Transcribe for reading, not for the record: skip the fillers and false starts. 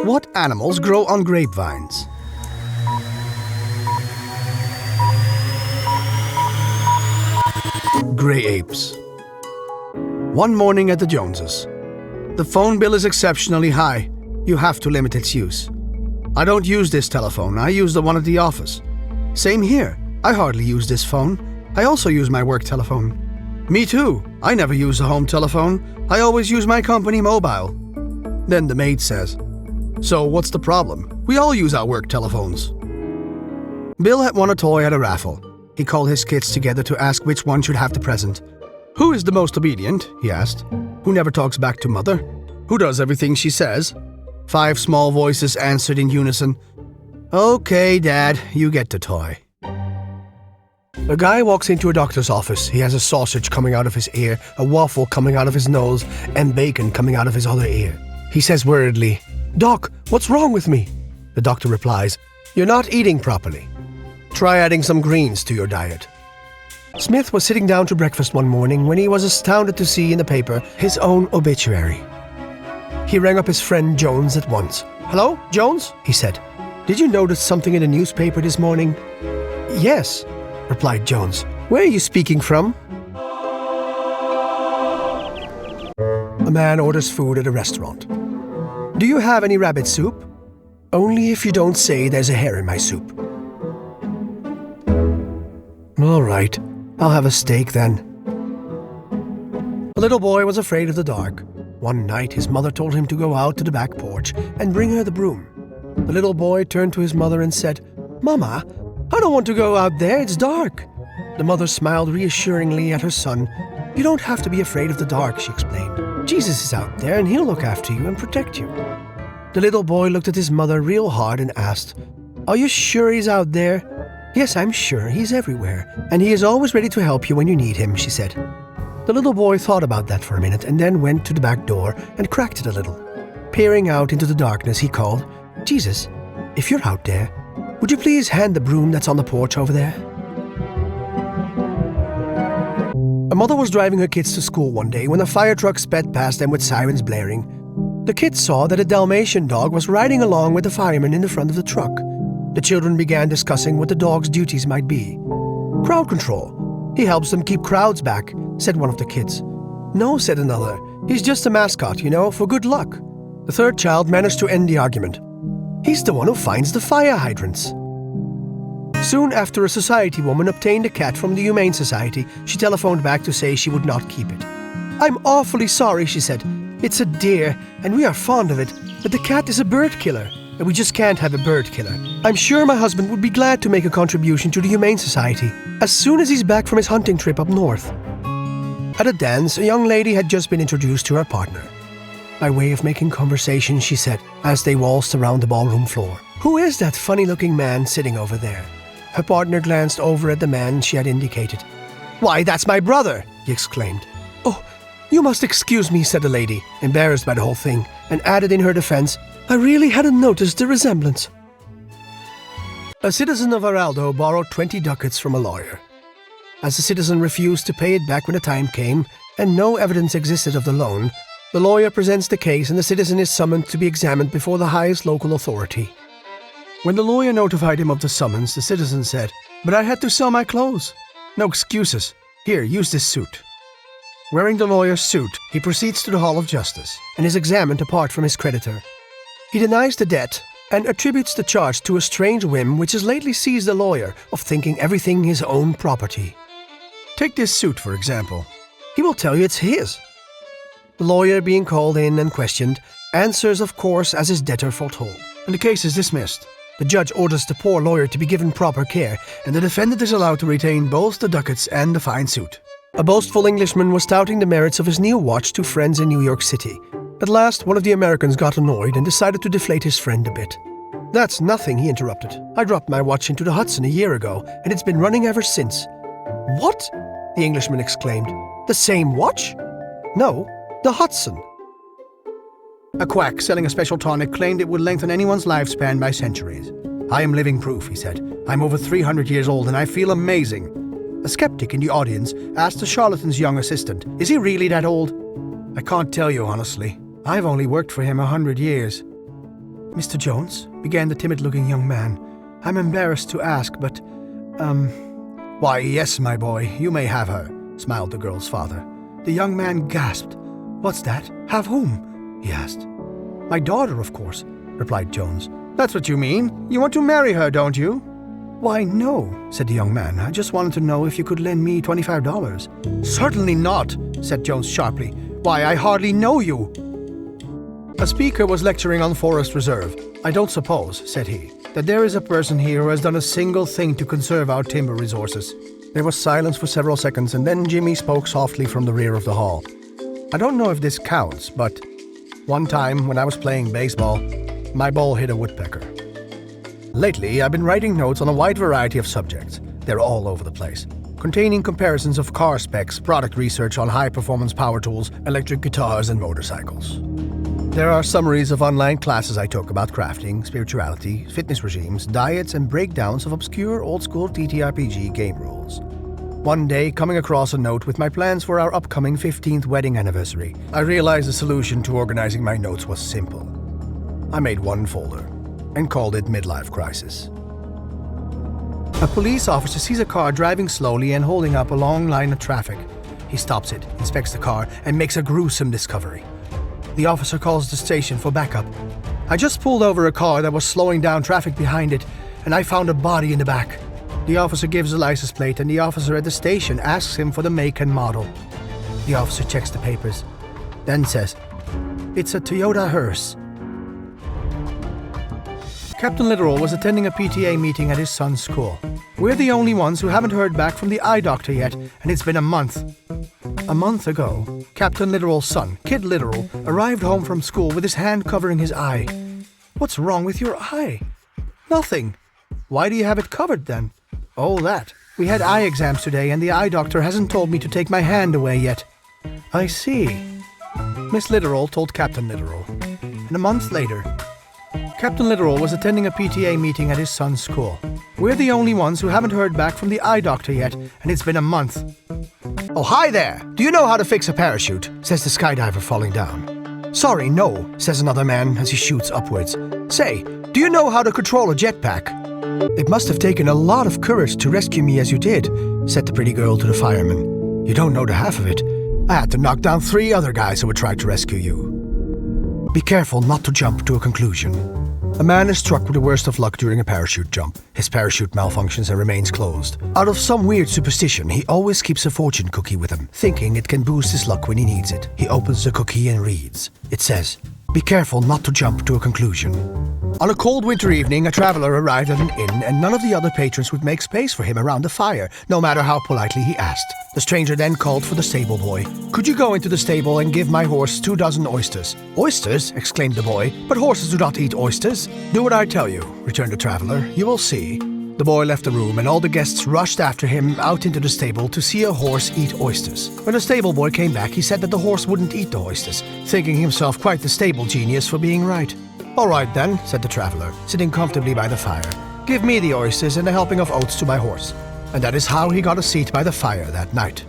What animals grow on grapevines? Grey apes. One morning at the Joneses. The phone bill is exceptionally high. You have to limit its use. I don't use this telephone. I use the one at the office. Same here. I hardly use this phone. I also use my work telephone. Me too. I never use a home telephone. I always use my company mobile. Then the maid says, "So what's the problem? We all use our work telephones." Bill had won a toy at a raffle. He called his kids together to ask which one should have the present. "Who is the most obedient?" he asked. "Who never talks back to mother? Who does everything she says?" 5 small voices answered in unison, "Okay, Dad, you get the toy." A guy walks into a doctor's office. He has a sausage coming out of his ear, a waffle coming out of his nose, and bacon coming out of his other ear. He says worriedly, "Doc, what's wrong with me?" The doctor replies, "You're not eating properly. Try adding some greens to your diet." Smith was sitting down to breakfast one morning when he was astounded to see in the paper his own obituary. He rang up his friend Jones at once. "Hello, Jones?" he said. "Did you notice something in the newspaper this morning?" "Yes," replied Jones. "Where are you speaking from?" A man orders food at a restaurant. "Do you have any rabbit soup?" "Only if you don't say there's a hair in my soup." "All right, I'll have a steak then." The little boy was afraid of the dark. One night his mother told him to go out to the back porch and bring her the broom. The little boy turned to his mother and said, "Mama, I don't want to go out there, it's dark." The mother smiled reassuringly at her son. "You don't have to be afraid of the dark," she explained. "Jesus is out there and he'll look after you and protect you." The little boy looked at his mother real hard and asked, "Are you sure he's out there?" "Yes, I'm sure. He's everywhere. And he is always ready to help you when you need him," she said. The little boy thought about that for a minute and then went to the back door and cracked it a little. Peering out into the darkness, he called, "Jesus, if you're out there, would you please hand the broom that's on the porch over there?" A mother was driving her kids to school one day when a fire truck sped past them with sirens blaring. The kids saw that a Dalmatian dog was riding along with the fireman in the front of the truck. The children began discussing what the dog's duties might be. "Crowd control. He helps them keep crowds back," said one of the kids. "No," said another. "He's just a mascot, for good luck." The third child managed to end the argument. "He's the one who finds the fire hydrants." Soon after, a society woman obtained a cat from the Humane Society. She telephoned back to say she would not keep it. "I'm awfully sorry," she said. "It's a dear, and we are fond of it, but the cat is a bird killer, and we just can't have a bird killer. I'm sure my husband would be glad to make a contribution to the Humane Society as soon as he's back from his hunting trip up north." At a dance, a young lady had just been introduced to her partner. By way of making conversation, she said, as they waltzed around the ballroom floor, "Who is that funny-looking man sitting over there?" Her partner glanced over at the man she had indicated. "Why, that's my brother!" he exclaimed. "Oh, you must excuse me," said the lady, embarrassed by the whole thing, and added in her defense, "I really hadn't noticed the resemblance." A citizen of Araldo borrowed 20 ducats from a lawyer. As the citizen refused to pay it back when the time came, and no evidence existed of the loan, the lawyer presents the case and the citizen is summoned to be examined before the highest local authority. When the lawyer notified him of the summons, the citizen said, "But I had to sell my clothes." "No excuses. Here, use this suit." Wearing the lawyer's suit, he proceeds to the Hall of Justice and is examined apart from his creditor. He denies the debt and attributes the charge to a strange whim which has lately seized the lawyer of thinking everything his own property. Take this suit, for example. He will tell you it's his. The lawyer, being called in and questioned, answers, of course, as his debtor foretold, and the case is dismissed. The judge orders the poor lawyer to be given proper care, and the defendant is allowed to retain both the ducats and the fine suit. A boastful Englishman was touting the merits of his new watch to friends in New York City. At last, one of the Americans got annoyed and decided to deflate his friend a bit. "That's nothing," he interrupted. "I dropped my watch into the Hudson a year ago, and it's been running ever since." "What?" the Englishman exclaimed. "The same watch?" "No, the Hudson." A quack selling a special tonic claimed it would lengthen anyone's lifespan by centuries. "I am living proof," he said. "I'm over 300 years old and I feel amazing." A skeptic in the audience asked the charlatan's young assistant, "Is he really that old?" "I can't tell you honestly. I've only worked for him 100 years. Mr. Jones, began the timid-looking young man. I'm embarrassed to ask, but, Why, yes, my boy, you may have her, smiled the girl's father. The young man gasped. What's that? Have whom? He asked. My daughter, of course, replied Jones. That's what you mean? You want to marry her, don't you? Why, no, said the young man. I just wanted to know if you could lend me $25. Certainly not, said Jones sharply. Why, I hardly know you. A speaker was lecturing on Forest Reserve. I don't suppose, said he, that there is a person here who has done a single thing to conserve our timber resources. There was silence for several seconds, and then Jimmy spoke softly from the rear of the hall. I don't know if this counts, but one time when I was playing baseball, my ball hit a woodpecker. Lately, I've been writing notes on a wide variety of subjects. They're all over the place, containing comparisons of car specs, product research on high-performance power tools, electric guitars, and motorcycles. There are summaries of online classes I took about crafting, spirituality, fitness regimes, diets, and breakdowns of obscure old-school TTRPG game rules. One day, coming across a note with my plans for our upcoming 15th wedding anniversary, I realized the solution to organizing my notes was simple. I made one folder and called it Midlife Crisis. A police officer sees a car driving slowly and holding up a long line of traffic. He stops it, inspects the car, and makes a gruesome discovery. The officer calls the station for backup. I just pulled over a car that was slowing down traffic behind it, and I found a body in the back. The officer gives the license plate, and the officer at the station asks him for the make and model. The officer checks the papers, then says, "It's a Toyota hearse." Captain Literal was attending a PTA meeting at his son's school. We're the only ones who haven't heard back from the eye doctor yet, and it's been a month. A month ago, Captain Literal's son, Kid Literal, arrived home from school with his hand covering his eye. What's wrong with your eye? Nothing. Why do you have it covered then? Oh, that. We had eye exams today, and the eye doctor hasn't told me to take my hand away yet. I see. Miss Literal told Captain Literal. And a month later, Captain Literal was attending a PTA meeting at his son's school. We're the only ones who haven't heard back from the eye doctor yet, and it's been a month. "Oh, hi there! Do you know how to fix a parachute?" says the skydiver falling down. "Sorry, no," says another man as he shoots upwards. "Say, do you know how to control a jetpack?" "It must have taken a lot of courage to rescue me as you did," said the pretty girl to the fireman. "You don't know the half of it. I had to knock down 3 other guys who would try to rescue you." Be careful not to jump to a conclusion. A man is struck with the worst of luck during a parachute jump. His parachute malfunctions and remains closed. Out of some weird superstition, he always keeps a fortune cookie with him, thinking it can boost his luck when he needs it. He opens the cookie and reads. It says, "Be careful not to jump to a conclusion." On a cold winter evening, a traveler arrived at an inn, and none of the other patrons would make space for him around the fire, no matter how politely he asked. The stranger then called for the stable boy. "Could you go into the stable and give my horse 2 dozen oysters?" "Oysters?" exclaimed the boy. "But horses do not eat oysters." "Do what I tell you," returned the traveler. "You will see." The boy left the room, and all the guests rushed after him out into the stable to see a horse eat oysters. When the stable boy came back, he said that the horse wouldn't eat the oysters, thinking himself quite the stable genius for being right. "All right then," said the traveler, sitting comfortably by the fire. "Give me the oysters and a helping of oats to my horse." And that is how he got a seat by the fire that night.